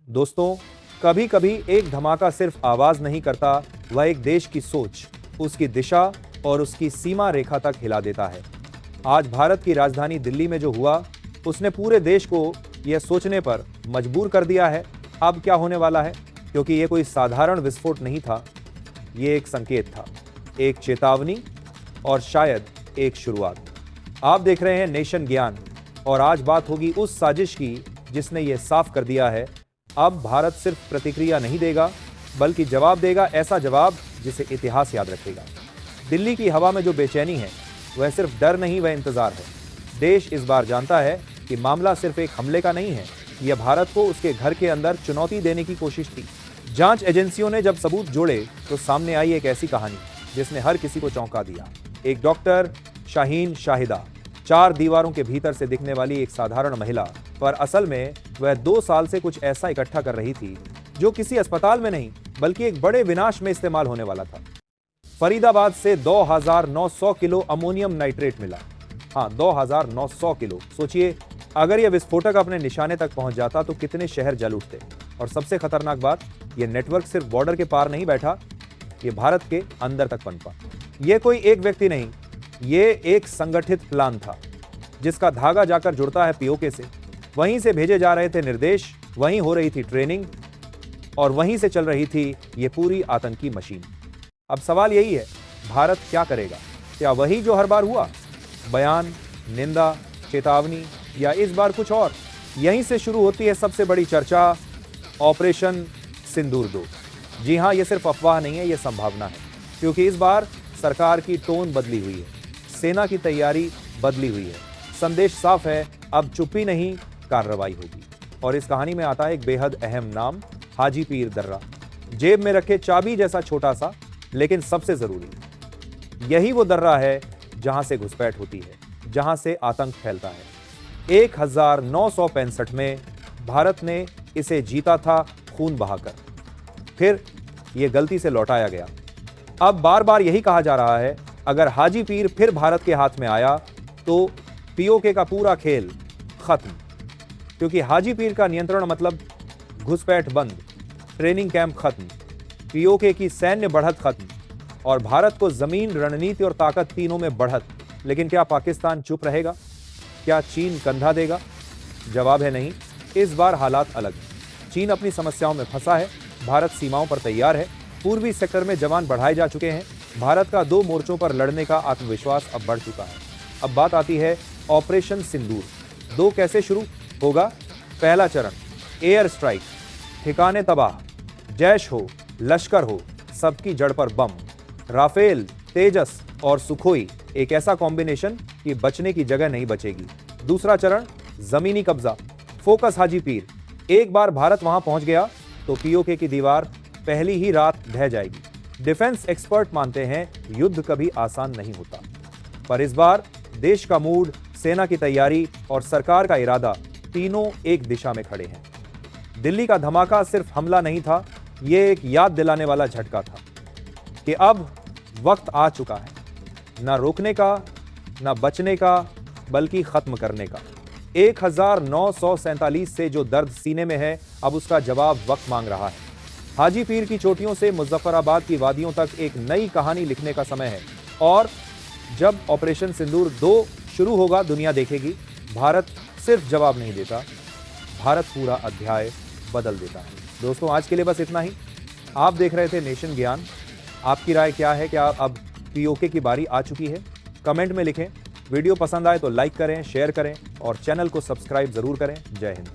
दोस्तों, कभी कभी एक धमाका सिर्फ आवाज नहीं करता, वह एक देश की सोच, उसकी दिशा और उसकी सीमा रेखा तक हिला देता है। आज भारत की राजधानी दिल्ली में जो हुआ, उसने पूरे देश को यह सोचने पर मजबूर कर दिया है अब क्या होने वाला है, क्योंकि यह कोई साधारण विस्फोट नहीं था। यह एक संकेत था, एक चेतावनी और शायद एक शुरुआत। आप देख रहे हैं नेशन ज्ञान और आज बात होगी उस साजिश की जिसने यह साफ कर दिया है, अब भारत सिर्फ प्रतिक्रिया नहीं देगा बल्कि जवाब देगा, ऐसा जवाब जिसे इतिहास याद रखेगा। दिल्ली की हवा में जो बेचैनी है वह सिर्फ डर नहीं, वह इंतजार है। देश इस बार जानता है कि मामला सिर्फ एक हमले का नहीं है, यह भारत को उसके घर के अंदर चुनौती देने की कोशिश थी। जांच एजेंसियों ने जब सबूत जोड़े तो सामने आई एक ऐसी कहानी जिसने हर किसी को चौंका दिया। एक डॉक्टर शाहीन शाहिदा, 4 दीवारों के भीतर से दिखने वाली एक साधारण महिला, पर असल में वह 2 साल से कुछ ऐसा इकट्ठा कर रही थी जो किसी अस्पताल में नहीं बल्कि एक बड़े विनाश में इस्तेमाल होने वाला था। फरीदाबाद से 2900 किलो अमोनियम नाइट्रेट मिला। हाँ, 2900 किलो। सोचिए, अगर यह विस्फोटक अपने निशाने तक पहुंच जाता तो कितने शहर जल उठते। और सबसे खतरनाक बात, यह नेटवर्क सिर्फ बॉर्डर के पार नहीं बैठा, यह भारत के अंदर तक पनपा। यह कोई एक व्यक्ति नहीं, यह एक संगठित प्लान था जिसका धागा जाकर जुड़ता है पीओके से। वहीं से भेजे जा रहे थे निर्देश, वहीं हो रही थी ट्रेनिंग और वहीं से चल रही थी ये पूरी आतंकी मशीन। अब सवाल यही है, भारत क्या करेगा? क्या वही जो हर बार हुआ, बयान, निंदा, चेतावनी, या इस बार कुछ और? यहीं से शुरू होती है सबसे बड़ी चर्चा, ऑपरेशन सिंदूर 2। जी हां, यह सिर्फ अफवाह नहीं है, यह संभावना है, क्योंकि इस बार सरकार की टोन बदली हुई है, सेना की तैयारी बदली हुई है। संदेश साफ है, अब चुप्पी नहीं, कार्रवाई होगी। और इस कहानी में आता है एक बेहद अहम नाम, हाजी पीर दर्रा। जेब में रखे चाबी जैसा छोटा सा, लेकिन सबसे जरूरी, यही वो दर्रा है जहां से घुसपैठ होती है, जहां से आतंक फैलता है। 1965 में भारत ने इसे जीता था खून बहाकर, फिर यह गलती से लौटाया गया। अब बार बार यही कहा जा रहा है, अगर हाजी पीर फिर भारत के हाथ में आया तो पीओके का पूरा खेल खत्म, क्योंकि हाजी पीर का नियंत्रण मतलब घुसपैठ बंद, ट्रेनिंग कैंप खत्म, पीओके की सैन्य बढ़त खत्म और भारत को जमीन, रणनीति और ताकत तीनों में बढ़त। लेकिन क्या पाकिस्तान चुप रहेगा? क्या चीन कंधा देगा? जवाब है नहीं। इस बार हालात अलग हैं। चीन अपनी समस्याओं में फंसा है, भारत सीमाओं पर तैयार है, पूर्वी सेक्टर में जवान बढ़ाए जा चुके हैं, भारत का 2 मोर्चों पर लड़ने का आत्मविश्वास अब बढ़ चुका है। अब बात आती है ऑपरेशन सिंदूर 2 कैसे शुरू होगा। पहला चरण, एयर स्ट्राइक, ठिकाने तबाह, जैश हो, लश्कर हो, सबकी जड़ पर बम, राफेल, तेजस और सुखोई, एक ऐसा कॉम्बिनेशन कि बचने की जगह नहीं बचेगी। दूसरा चरण, जमीनी कब्जा, फोकस हाजी पीर। एक बार भारत वहां पहुंच गया तो पीओके की दीवार पहली ही रात ढह जाएगी। डिफेंस एक्सपर्ट मानते हैं युद्ध कभी आसान नहीं होता, पर इस बार देश का मूड, सेना की तैयारी और सरकार का इरादा तीनों एक दिशा में खड़े हैं। दिल्ली का धमाका सिर्फ हमला नहीं था, यह एक याद दिलाने वाला झटका था कि अब वक्त आ चुका है, न रोकने का, न बचने का, बल्कि खत्म करने का। 1947 से जो दर्द सीने में है, अब उसका जवाब वक्त मांग रहा है। हाजी पीर की चोटियों से मुजफ्फराबाद की वादियों तक एक नई कहानी लिखने का समय है। और जब ऑपरेशन सिंदूर 2 शुरू होगा, दुनिया देखेगी, भारत सिर्फ जवाब नहीं देता, भारत पूरा अध्याय बदल देता है। दोस्तों, आज के लिए बस इतना ही। आप देख रहे थे नेशन ज्ञान। आपकी राय क्या है? क्या अब पीओके की बारी आ चुकी है? कमेंट में लिखें। वीडियो पसंद आए तो लाइक करें, शेयर करें और चैनल को सब्सक्राइब जरूर करें। जय हिंद।